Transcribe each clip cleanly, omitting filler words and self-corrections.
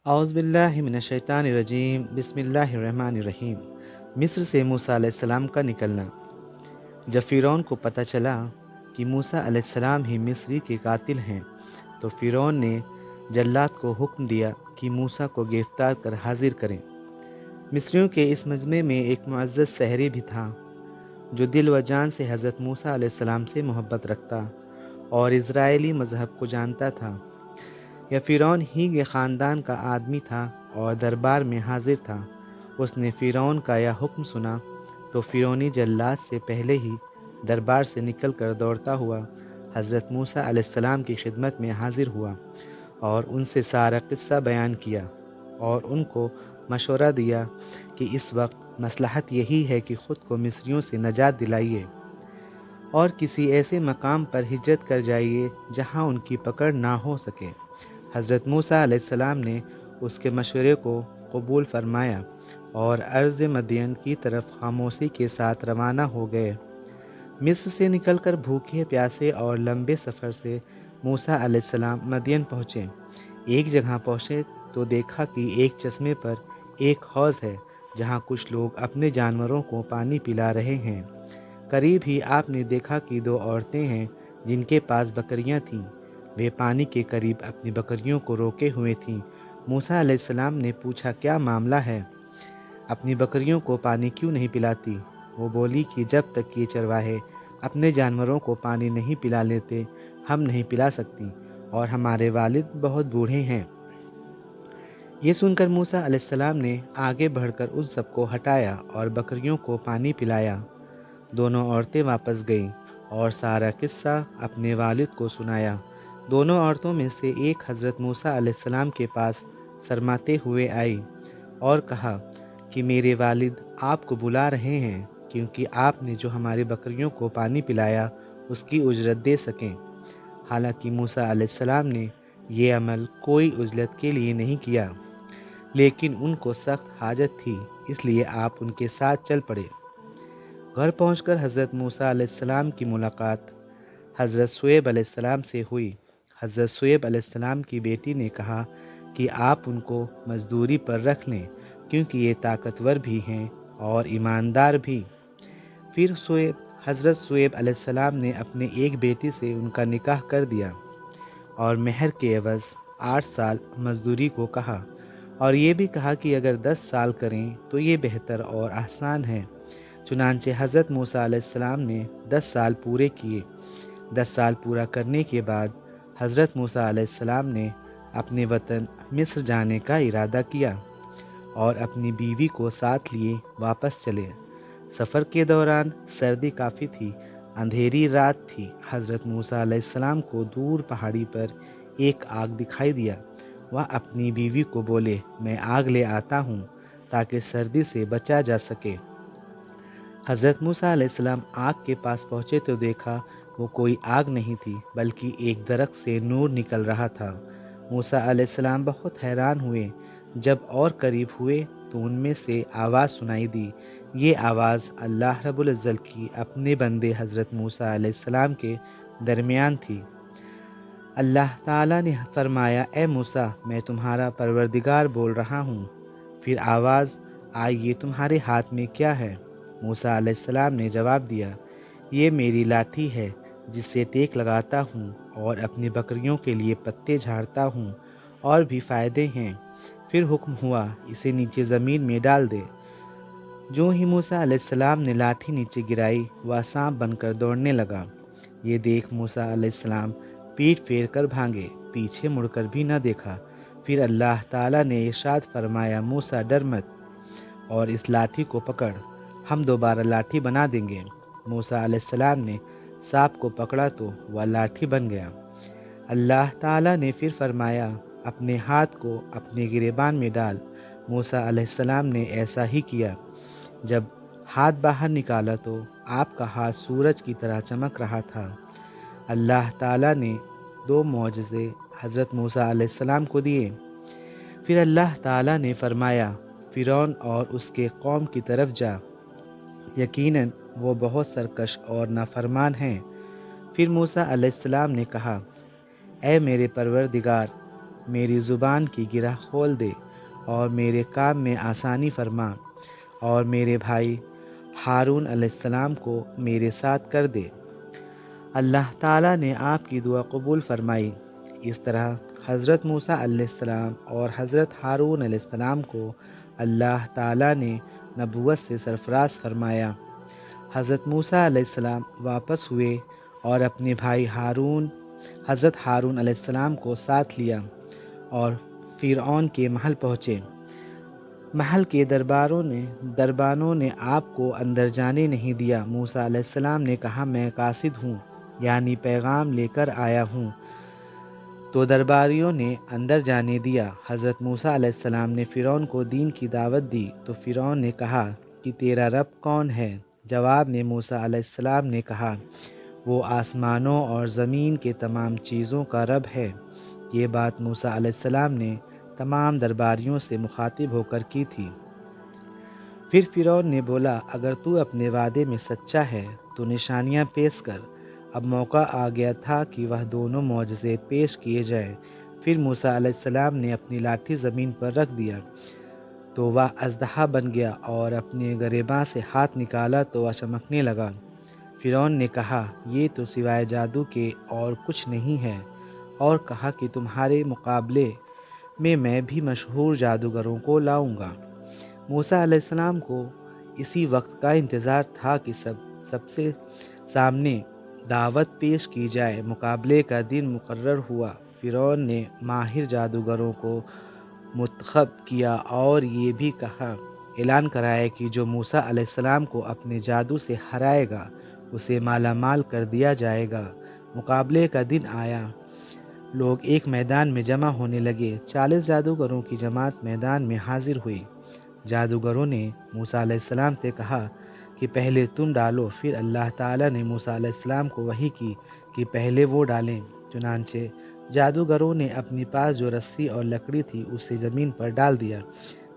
اعوذ باللہ من الشیطان الرجیم، بسم اللہ الرحمن الرحیم۔ مصر سے موسیٰ علیہ السلام کا نکلنا۔ جب فرعون کو پتہ چلا کہ موسیٰ علیہ السلام ہی مصری کے قاتل ہیں تو فرعون نے جلاد کو حکم دیا کہ موسیٰ کو گرفتار کر حاضر کریں۔ مصریوں کے اس مجمع میں ایک معزز سحری بھی تھا جو دل و جان سے حضرت موسیٰ علیہ السلام سے محبت رکھتا اور اسرائیلی مذہب کو جانتا تھا۔ یہ فرعون ہی کے خاندان کا آدمی تھا اور دربار میں حاضر تھا۔ اس نے فرعون کا یہ حکم سنا تو فرعونی جلاد سے پہلے ہی دربار سے نکل کر دوڑتا ہوا حضرت موسیٰ علیہ السلام کی خدمت میں حاضر ہوا اور ان سے سارا قصہ بیان کیا اور ان کو مشورہ دیا کہ اس وقت مصلحت یہی ہے کہ خود کو مصریوں سے نجات دلائیے اور کسی ایسے مقام پر ہجرت کر جائیے جہاں ان کی پکڑ نہ ہو سکے۔ حضرت موسیٰ علیہ السلام نے اس کے مشورے کو قبول فرمایا اور ارض مدین کی طرف خاموشی کے ساتھ روانہ ہو گئے۔ مصر سے نکل کر بھوکے پیاسے اور لمبے سفر سے موسیٰ علیہ السلام مدین پہنچے۔ ایک جگہ پہنچے تو دیکھا کہ ایک چشمے پر ایک حوض ہے جہاں کچھ لوگ اپنے جانوروں کو پانی پلا رہے ہیں۔ قریب ہی آپ نے دیکھا کہ دو عورتیں ہیں جن کے پاس بکریاں تھیں۔ وہ پانی کے قریب اپنی بکریوں کو روکے ہوئے تھیں۔ موسیٰ علیہ السلام نے پوچھا، کیا معاملہ ہے؟ اپنی بکریوں کو پانی کیوں نہیں پلاتی؟ وہ بولی کہ جب تک یہ چرواہے اپنے جانوروں کو پانی نہیں پلا لیتے ہم نہیں پلا سکتی اور ہمارے والد بہت بوڑھے ہیں۔ یہ سن کر موسیٰ علیہ السلام نے آگے بڑھ کر ان سب کو ہٹایا اور بکریوں کو پانی پلایا۔ دونوں عورتیں واپس گئیں اور سارا قصہ اپنے والد کو سنایا۔ دونوں عورتوں میں سے ایک حضرت موسیٰ علیہ السلام کے پاس شرماتے ہوئے آئی اور کہا کہ میرے والد آپ کو بلا رہے ہیں کیونکہ آپ نے جو ہماری بکریوں کو پانی پلایا اس کی اجرت دے سکیں۔ حالانکہ موسیٰ علیہ السلام نے یہ عمل کوئی اجرت کے لیے نہیں کیا، لیکن ان کو سخت حاجت تھی اس لیے آپ ان کے ساتھ چل پڑے۔ گھر پہنچ کر حضرت موسیٰ علیہ السلام کی ملاقات حضرت شعیب علیہ السلام سے ہوئی۔ حضرت شعیب علیہ السلام کی بیٹی نے کہا کہ آپ ان کو مزدوری پر رکھ لیں کیونکہ یہ طاقتور بھی ہیں اور ایماندار بھی۔ پھر حضرت شعیب علیہ السلام نے اپنے ایک بیٹی سے ان کا نکاح کر دیا اور مہر کے عوض 8 سال مزدوری کو کہا اور یہ بھی کہا کہ اگر 10 سال کریں تو یہ بہتر اور آسان ہے۔ چنانچہ حضرت موسیٰ علیہ السلام نے 10 سال پورے کیے۔ 10 سال پورا کرنے کے بعد حضرت موسیٰ علیہ السلام نے اپنے وطن مصر جانے کا ارادہ کیا اور اپنی بیوی کو ساتھ لیے واپس چلے۔ سفر کے دوران سردی کافی تھی، اندھیری رات تھی۔ حضرت موسیٰ علیہ السلام کو دور پہاڑی پر ایک آگ دکھائی دیا۔ وہ اپنی بیوی کو بولے، میں آگ لے آتا ہوں تاکہ سردی سے بچا جا سکے۔ حضرت موسیٰ علیہ السلام آگ کے پاس پہنچے تو دیکھا وہ کوئی آگ نہیں تھی بلکہ ایک درخت سے نور نکل رہا تھا۔ موسیٰ علیہ السلام بہت حیران ہوئے۔ جب اور قریب ہوئے تو ان میں سے آواز سنائی دی۔ یہ آواز اللہ رب العزت کی اپنے بندے حضرت موسیٰ علیہ السلام کے درمیان تھی۔ اللہ تعالیٰ نے فرمایا، اے موسیٰ میں تمہارا پروردگار بول رہا ہوں۔ پھر آواز آئی، یہ تمہارے ہاتھ میں کیا ہے؟ موسیٰ علیہ السلام نے جواب دیا، یہ میری لاٹھی ہے جس سے ٹیک لگاتا ہوں اور اپنی بکریوں کے لیے پتے جھاڑتا ہوں، اور بھی فائدے ہیں۔ پھر حکم ہوا، اسے نیچے زمین میں ڈال دے۔ جو ہی موسیٰ علیہ السلام نے لاٹھی نیچے گرائی وہ سانپ بن کر دوڑنے لگا۔ یہ دیکھ موسیٰ علیہ السلام پیٹھ پھیر کر بھاگے، پیچھے مڑ کر بھی نہ دیکھا۔ پھر اللہ تعالیٰ نے ارشاد فرمایا، موسیٰ ڈر مت اور اس لاٹھی کو پکڑ، ہم دوبارہ لاٹھی بنا دیں گے۔ موسیٰ علیہ السلام نے سانپ کو پکڑا تو وہ لاٹھی بن گیا۔ اللہ تعالیٰ نے پھر فرمایا، اپنے ہاتھ کو اپنے گریبان میں ڈال۔ موسیٰ علیہ السلام نے ایسا ہی کیا۔ جب ہاتھ باہر نکالا تو آپ کا ہاتھ سورج کی طرح چمک رہا تھا۔ اللہ تعالیٰ نے 2 معجزے حضرت موسیٰ علیہ السلام کو دیے۔ پھر اللہ تعالیٰ نے فرمایا، فرعون اور اس کے قوم کی طرف جا، یقیناً وہ بہت سرکش اور نافرمان ہیں۔ پھر موسیٰ علیہ السلام نے کہا، اے میرے پروردگار، میری زبان کی گرہ کھول دے اور میرے کام میں آسانی فرما، اور میرے بھائی ہارون علیہ السلام کو میرے ساتھ کر دے۔ اللہ تعالیٰ نے آپ کی دعا قبول فرمائی۔ اس طرح حضرت موسیٰ علیہ السلام اور حضرت ہارون علیہ السلام کو اللہ تعالیٰ نے نبوت سے سرفراز فرمایا۔ حضرت موسیٰ علیہ السلام واپس ہوئے اور اپنے بھائی حضرت ہارون علیہ السلام کو ساتھ لیا اور فرعون کے محل پہنچے۔ محل کے دربانوں نے آپ کو اندر جانے نہیں دیا۔ موسیٰ علیہ السلام نے کہا، میں قاصد ہوں، یعنی پیغام لے کر آیا ہوں، تو درباریوں نے اندر جانے دیا۔ حضرت موسیٰ علیہ السلام نے فرعون کو دین کی دعوت دی تو فرعون نے کہا کہ تیرا رب کون ہے؟ جواب میں موسیٰ علیہ السلام نے کہا، وہ آسمانوں اور زمین کے تمام چیزوں کا رب ہے۔ یہ بات موسیٰ علیہ السلام نے تمام درباریوں سے مخاطب ہو کر کی تھی۔ پھر فرعون نے بولا، اگر تو اپنے وعدے میں سچا ہے تو نشانیاں پیش کر۔ اب موقع آ گیا تھا کہ وہ دونوں معجزے پیش کیے جائیں۔ پھر موسیٰ علیہ السلام نے اپنی لاٹھی زمین پر رکھ دیا تو وہ اژدہا بن گیا، اور اپنے گریباں سے ہاتھ نکالا تو وہ چمکنے لگا۔ فرعون نے کہا، یہ تو سوائے جادو کے اور کچھ نہیں ہے، اور کہا کہ تمہارے مقابلے میں بھی مشہور جادوگروں کو لاؤں گا۔ موسیٰ علیہ السلام کو اسی وقت کا انتظار تھا کہ سب سے سامنے دعوت پیش کی جائے۔ مقابلے کا دن مقرر ہوا۔ فرعون نے ماہر جادوگروں کو منتخب کیا اور یہ بھی اعلان کرایا کہ جو موسیٰ علیہ السلام کو اپنے جادو سے ہرائے گا اسے مالا مال کر دیا جائے گا۔ مقابلے کا دن آیا، لوگ ایک میدان میں جمع ہونے لگے۔ 40 جادوگروں کی جماعت میدان میں حاضر ہوئی۔ جادوگروں نے موسیٰ علیہ السلام سے کہا کہ پہلے تم ڈالو۔ پھر اللہ تعالیٰ نے موسیٰ علیہ السلام کو وحی کی کہ پہلے وہ ڈالیں۔ چنانچہ جادوگروں نے اپنے پاس جو رسی اور لکڑی تھی اسے زمین پر ڈال دیا۔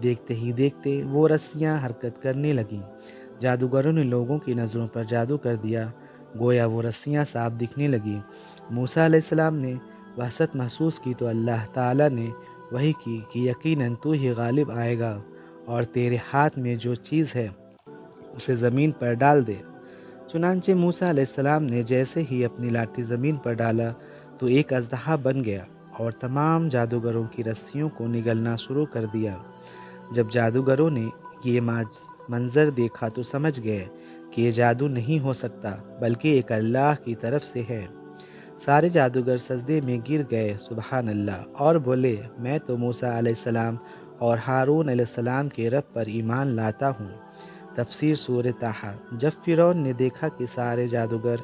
دیکھتے ہی دیکھتے وہ رسیاں حرکت کرنے لگیں۔ جادوگروں نے لوگوں کی نظروں پر جادو کر دیا، گویا وہ رسیاں صاف دکھنے لگیں۔ موسیٰ علیہ السلام نے وحشت محسوس کی تو اللہ تعالیٰ نے وحی کی کہ یقیناً تو ہی غالب آئے گا، اور تیرے ہاتھ میں جو چیز ہے اسے زمین پر ڈال دے۔ چنانچہ موسیٰ علیہ السلام نے جیسے ہی اپنی لاٹھی زمین پر ڈالا تو ایک اژدہا بن گیا اور تمام جادوگروں کی رسیوں کو نگلنا شروع کر دیا۔ جب جادوگروں نے یہ منظر دیکھا تو سمجھ گئے کہ یہ جادو نہیں ہو سکتا بلکہ ایک اللہ کی طرف سے ہے۔ سارے جادوگر سجدے میں گر گئے، سبحان اللہ، اور بولے، میں تو موسیٰ علیہ السلام اور ہارون علیہ السلام کے رب پر ایمان لاتا ہوں۔ تفسیر سورہ طٰہٰ۔ جب فرعون نے دیکھا کہ سارے جادوگر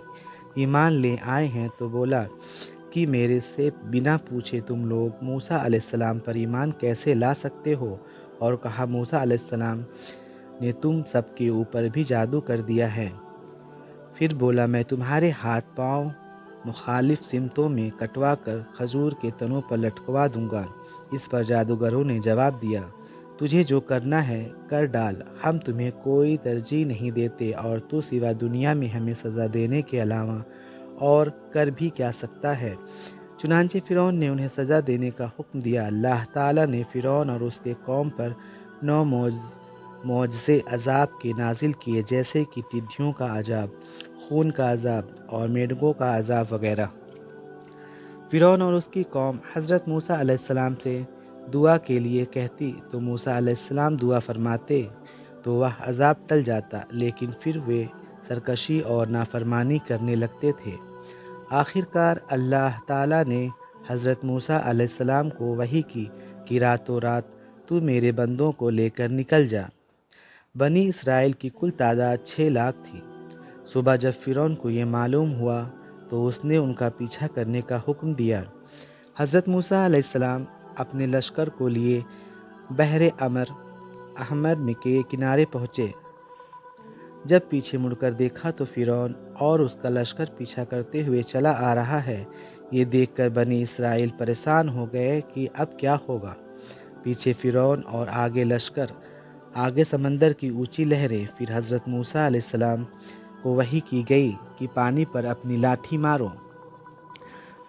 ایمان لے آئے ہیں تو بولا کہ میرے سے بنا پوچھے تم لوگ موسیٰ علیہ السلام پر ایمان کیسے لا سکتے ہو؟ اور کہا، موسیٰ علیہ السلام نے تم سب کے اوپر بھی جادو کر دیا ہے۔ پھر بولا، میں تمہارے ہاتھ پاؤں مخالف سمتوں میں کٹوا کر کھجور کے تنوں پر لٹکوا دوں گا۔ اس پر جادوگروں نے جواب دیا، تجھے جو کرنا ہے کر ڈال، ہم تمہیں کوئی ترجیح نہیں دیتے، اور تو سوا دنیا میں ہمیں سزا دینے کے علاوہ اور کر بھی کیا سکتا ہے؟ چنانچہ فرعون نے انہیں سزا دینے کا حکم دیا۔ اللہ تعالیٰ نے فرعون اور اس کے قوم پر 9 معجزے عذاب کے نازل کیے، جیسے کہ ٹڈیوں کا عذاب، خون کا عذاب اور مینڈکوں کا عذاب وغیرہ۔ فرعون اور اس کی قوم حضرت موسیٰ علیہ السلام سے دعا کے لیے کہتی تو موسیٰ علیہ السلام دعا فرماتے تو وہ عذاب ٹل جاتا، لیکن پھر وہ سرکشی اور نافرمانی کرنے لگتے تھے۔ آخرکار اللہ تعالیٰ نے حضرت موسیٰ علیہ السلام کو وحی کی کہ راتوں رات تو میرے بندوں کو لے کر نکل جا۔ بنی اسرائیل کی کل تعداد 6 لاکھ تھی۔ صبح جب فرعون کو یہ معلوم ہوا تو اس نے ان کا پیچھا کرنے کا حکم دیا۔ حضرت موسیٰ علیہ السلام اپنے لشکر کو لیے بحر احمر کے کنارے پہنچے۔ جب پیچھے مڑ کر دیکھا تو فرعون اور اس کا لشکر پیچھا کرتے ہوئے چلا آ رہا ہے۔ یہ دیکھ کر بنی اسرائیل پریشان ہو گئے کہ اب کیا ہوگا۔ پیچھے فرعون اور آگے لشکر، آگے سمندر کی اونچی لہریں۔ پھر حضرت موسیٰ علیہ السلام کو وحی کی گئی کہ پانی پر اپنی لاٹھی مارو۔